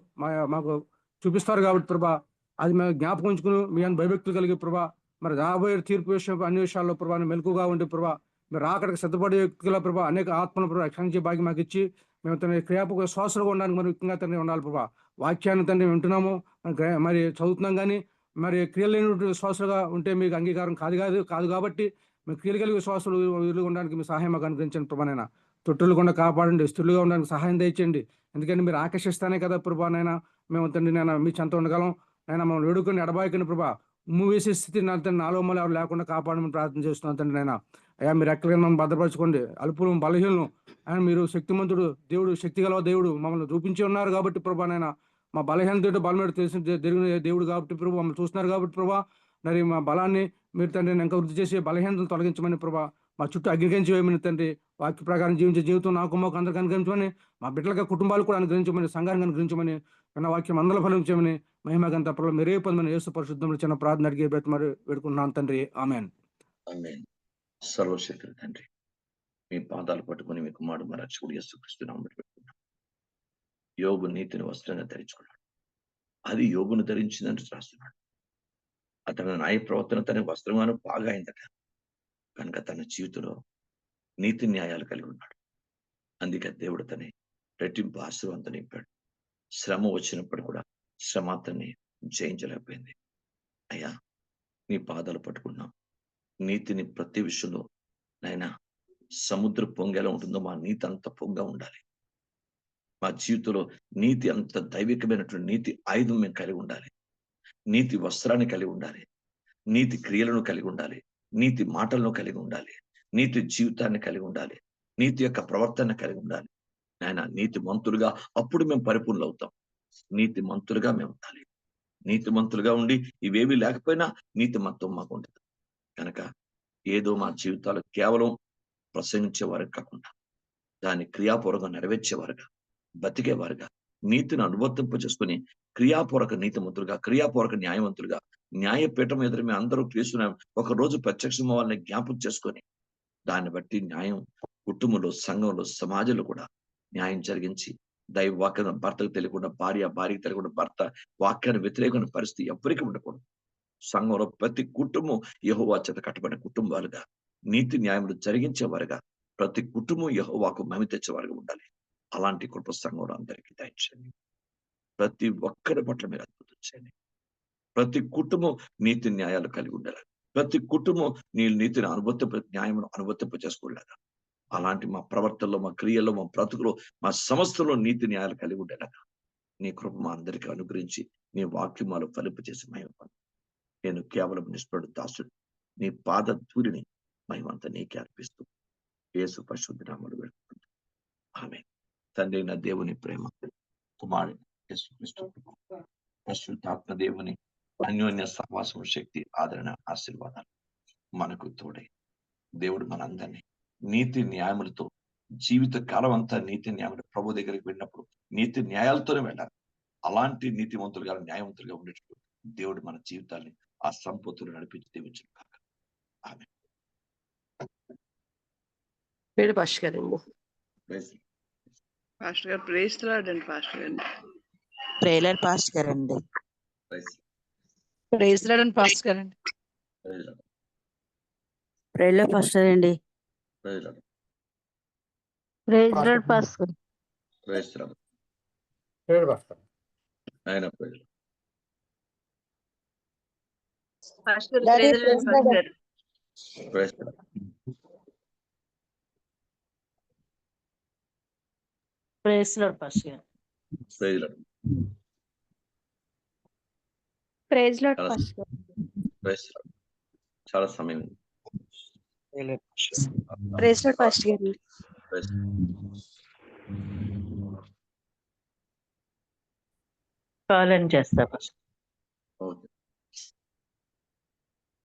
మాకు చూపిస్తారు కాబట్టి ప్రభా, అది మేము జ్ఞాపకం ఉంచుకుని మీ భయభక్తులు కలిగి ప్రభా మరి రాబోయే తీర్పు విషయం అన్ని విషయాల్లో ప్రభాని మెలకుగా ఉండి ప్రభా మీరు అక్కడికి సిద్ధపడే వ్యక్తుల ప్రభా అనేక ఆత్మల ప్రభావ క్షమించే భాగ్యం మాకు ఇచ్చి మేము తన క్రియాపక శ్వాసలుగా ఉండడానికి మరి ముఖ్యంగా తండ్రి ఉండాలి ప్రభా. వాక్యాన్ని తండ్రి వింటున్నాము, మరి చదువుతున్నాం, కానీ మరి క్రియలు లేని శ్వాసలుగా ఉంటే మీకు అంగీకారం కాదు కాబట్టి మేము క్రియలు కలిగి శ్వాసలు ఉండడానికి మీ సహాయం మాకు అనుగ్రహించండి ప్రభానైనా. తొట్టులు కూడా కాపాడండి, స్థిరులుగా ఉండడానికి సహాయం దయచేయండి. ఎందుకంటే మీరు ఆకర్షిస్తానే కదా ప్రభానైనా మేము తండ్రి నేను మీ చెంత ఉండగలం. అయినా మమ్మల్ని వేడుకొని ఎడబాయకని ప్రభా వేసే స్థితి నాలో మళ్ళీ ఎవరు లేకుండా కాపాడమని ప్రార్థన చేస్తున్నాను తండ్రి. నైనా అయ్యా మీరు ఎక్కడికైనా మమ్మల్ని భద్రపరచుకోండి. అల్పులు బలహీనలు ఆయన మీరు శక్తిమంతుడు దేవుడు, శక్తి గల దేవుడు మమ్మల్ని చూపించి ఉన్నారు కాబట్టి ప్రభానైనా మా బలహీనత బలమేడు తెలిసిన జరిగిన దేవుడు కాబట్టి ప్రభు మమ్మల్ని చూస్తున్నారు కాబట్టి ప్రభా మరి మా బలాన్ని మీరు తండ్రి ఇంకా వృద్ధి చేసి బలహీనతలు తొలగించమని ప్రభా. మా చుట్టూ అగ్నికరించి వేయమని తండ్రి. వాక్య ప్రకారం జీవించే జీవితం నాకు మాకు అందరికీ అనుగ్రహించమని, మా బిడ్డలుగా కుటుంబాలు కూడా అనుగ్రహించమని, సంఘానికి అనుగ్రహించమని, నా వాక్యం అందరూ ఫలించమని, మహిమగంత ప్రభు మీరే పొందమని యేసు పరిశుద్ధంలో చిన్న ప్రార్థన అడిగే మరి వేడుకుంటున్నాను తండ్రి. ఆమేన్. సర్వశక్తుడు తండ్రి, మీ పాదాలు పట్టుకుని మీ కుమారుడు మా రక్షకుడు యేసుక్రీస్తు నామములో పెట్టుకున్నాం. యోబు నీతిని వస్త్రంగా ధరించుకున్నాడు. అది యోబును ధరించిందని రాస్తున్నాడు. అతని న్యాయ ప్రవర్తన తన వస్త్రమాను బాగా అయిందట. కనుక తన జీవితంలో నీతి న్యాయాలు కలిగి ఉన్నాడు. అందుకే దేవుడు తన రెట్టింపు ఆశీర్వాదంతో నింపాడు. శ్రమ వచ్చినప్పుడు కూడా శ్రమ అతన్ని జయించలేకపోయింది. అయ్యా నీ పాదాలు పట్టుకున్నాం. నీతిని ప్రతి విషయంలో నాయనా సముద్ర పొంగేలా ఉంటుందో మా నీతి అంత పొంగ ఉండాలి. మా జీవితంలో నీతి అంత దైవికమైనటువంటి నీతి ఆయుధం మేము కలిగి ఉండాలి. నీతి వస్త్రాన్ని కలిగి ఉండాలి. నీతి క్రియలను కలిగి ఉండాలి, నీతి మాటలను కలిగి ఉండాలి, నీతి జీవితాన్ని కలిగి ఉండాలి, నీతి యొక్క ప్రవర్తన కలిగి ఉండాలి. ఆయన నీతి మంతులుగా అప్పుడు మేము పరిపూర్ణులు అవుతాం. నీతి మంతులుగా మేము ఉండాలి. నీతి మంతులుగా ఉండి ఇవేవి లేకపోయినా నీతి మంతం మాకు ఉండదు. కనుక ఏదో మా జీవితాలు కేవలం ప్రసంగించేవారు కాకుండా దాన్ని క్రియాపూర్వకంగా నెరవేర్చేవారుగా, బతికేవారుగా, నీతిని అనువర్తింప చేసుకుని క్రియాపూర్వక నీతిమంతులుగా, క్రియాపూర్వక న్యాయవంతులుగా, న్యాయపీఠం ఎదురు మేము అందరూ క్రీస్తున్నాం ఒక రోజు ప్రత్యక్షం వాళ్ళని జ్ఞాపకం చేసుకొని దాన్ని బట్టి న్యాయం కుటుంబంలో, సంఘంలో, సమాజంలో కూడా న్యాయం జరిగించి దైవ వాక్యం భర్తకు తెలియకుండా భార్య, భార్యకు తెలియకుండా భర్త, వాక్యాన్ని వ్యతిరేకమైన పరిస్థితి ఎవరికి ఉండకూడదు. సంఘంలో ప్రతి కుటుంబం యెహోవా చేత కట్టబడిన కుటుంబాలుగా, నీతి న్యాయములు జరిగించేవారుగా, ప్రతి కుటుంబం యెహోవాకు మహిమ తెచ్చేవారుగా ఉండాలి. అలాంటి కృప సంఘంలో అందరికీ దయచేయండి. ప్రతి ఒక్కరి పట్ల మీరు అద్భుతం చేయండి. ప్రతి కుటుంబం నీతి న్యాయాలు కలిగి ఉండాలి. ప్రతి కుటుంబం నీ నీతిని న్యాయమును అనువర్తింప చేసుకోలేదా. అలాంటి మా ప్రవర్తనలో, మా క్రియల్లో, మా బ్రతుకులో, మా సమస్యలో నీతి న్యాయాలు కలిగి ఉండేలాగా నీ కృప మా అందరికీ అనుగ్రహించి నీ వాక్యమాలు ఫలింప చేసి మహిమ పొందు. నేను కేవలం నిష్పడు దాసుడు, నీ పాద ధూళిని మహిమంతా నీకే అర్పిస్తూ యేసు పరిశుద్ధ నామములో వేడుకుంటున్నాను. ఆమేన్. తండ్రి అయిన దేవుని ప్రేమ, కుమారుడు యేసుక్రీస్తు కృప, పరిశుద్ధాత్మ దేవుని అన్యోన్య సహవాసం, శక్తి, ఆదరణ, ఆశీర్వాదాలు మనకు తోడై దేవుడు మనందరినీ నీతి న్యాయములతో జీవిత కాలం అంతా నీతి న్యాయములు ప్రభు దగ్గరికి వెళ్ళినప్పుడు నీతి న్యాయాలతోనే వెళ్ళాలి. అలాంటి నీతివంతులుగా, న్యాయవంతులుగా ఉండేటప్పుడు దేవుడు మన జీవితాన్ని ఆ సంపత్తులు నడిపించి దీవించును కాక. ఆమేన్. పేరు పాస్టర్ గారండి. పాస్టర్ గారు ప్రైజ్ లార్డ్ అండి. పాస్టర్ గారు ట్రైలర్ పాస్ట్ గారండి. ప్రైజ్ లార్డ్ అండి. పాస్టర్ గారు అండి. ట్రైలర్ పాస్టర్ అండి. Praise Lord pastor. పేరు పాస్టర్. ఆయన praise pastor daddy praise Lord praise pastor Lord. గారు. ప్రైజ్ ప్రైజ్ లార్డ్ పాస్టర్ గారు. ప్రైజ్ ప్రైజ్ లార్డ్ చాలా పాస్టర్ గారు. ప్రైజ్ చాలా సమయం ప్రైజ్ లార్డ్ పాస్టర్ గారు. ప్రైజ్ కాల్ అని చేస్తా పాస్టర్. ఓకే.